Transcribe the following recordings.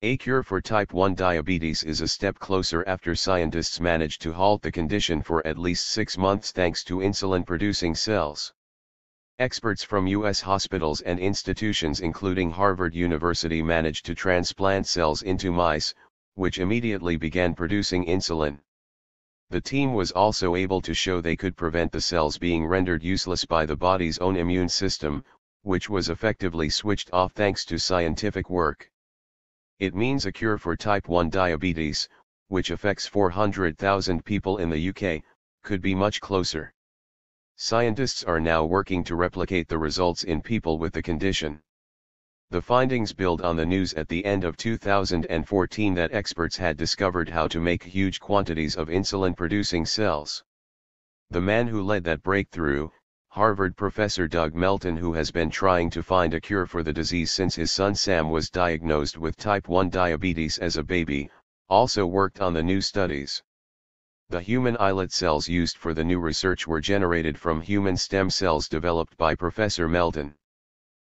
A cure for type 1 diabetes is a step closer after scientists managed to halt the condition for at least 6 months thanks to insulin-producing cells. Experts from U.S. hospitals and institutions including Harvard University managed to transplant cells into mice, which immediately began producing insulin. The team was also able to show they could prevent the cells being rendered useless by the body's own immune system, which was effectively switched off thanks to scientific work. It means a cure for type 1 diabetes, which affects 400,000 people in the UK, could be much closer. Scientists are now working to replicate the results in people with the condition. The findings build on the news at the end of 2014 that experts had discovered how to make huge quantities of insulin-producing cells. The man who led that breakthrough, Harvard professor Doug Melton, who has been trying to find a cure for the disease since his son Sam was diagnosed with type 1 diabetes as a baby, also worked on the new studies. The human islet cells used for the new research were generated from human stem cells developed by Professor Melton.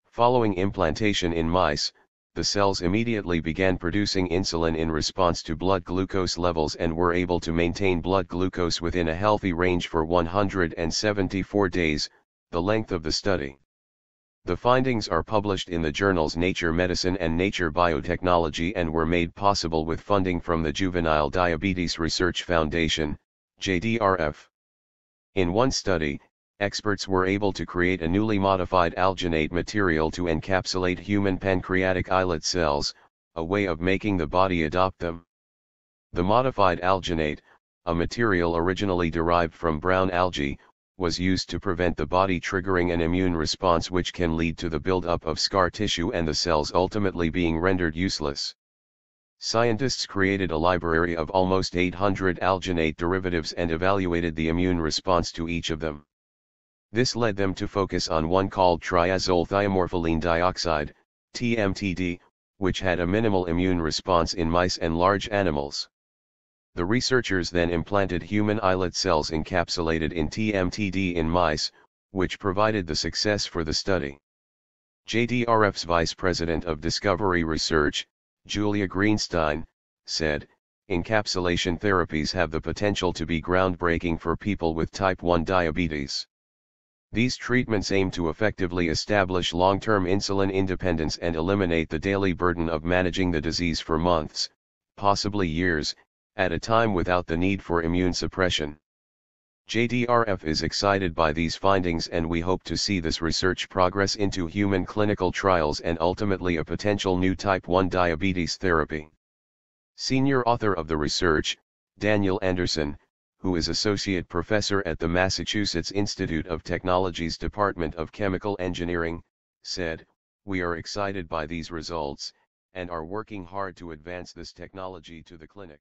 Following implantation in mice, the cells immediately began producing insulin in response to blood glucose levels and were able to maintain blood glucose within a healthy range for 174 days, the length of the study. The findings are published in the journals Nature Medicine and Nature Biotechnology and were made possible with funding from the Juvenile Diabetes Research Foundation, JDRF. In one study, experts were able to create a newly modified alginate material to encapsulate human pancreatic islet cells, a way of making the body adopt them. The modified alginate, a material originally derived from brown algae, was used to prevent the body triggering an immune response which can lead to the buildup of scar tissue and the cells ultimately being rendered useless. Scientists created a library of almost 800 alginate derivatives and evaluated the immune response to each of them. This led them to focus on one called triazole dioxide, TMTD, which had a minimal immune response in mice and large animals. The researchers then implanted human islet cells encapsulated in TMTD in mice, which provided the success for the study. JDRF's Vice President of Discovery Research, Julia Greenstein, said, "Encapsulation therapies have the potential to be groundbreaking for people with type 1 diabetes. These treatments aim to effectively establish long-term insulin independence and eliminate the daily burden of managing the disease for months, possibly years, at a time without the need for immune suppression." JDRF is excited by these findings and we hope to see this research progress into human clinical trials and ultimately a potential new type 1 diabetes therapy. Senior author of the research, Daniel Anderson, who is Associate Professor at the Massachusetts Institute of Technology's Department of Chemical Engineering, said, "We are excited by these results, and are working hard to advance this technology to the clinic."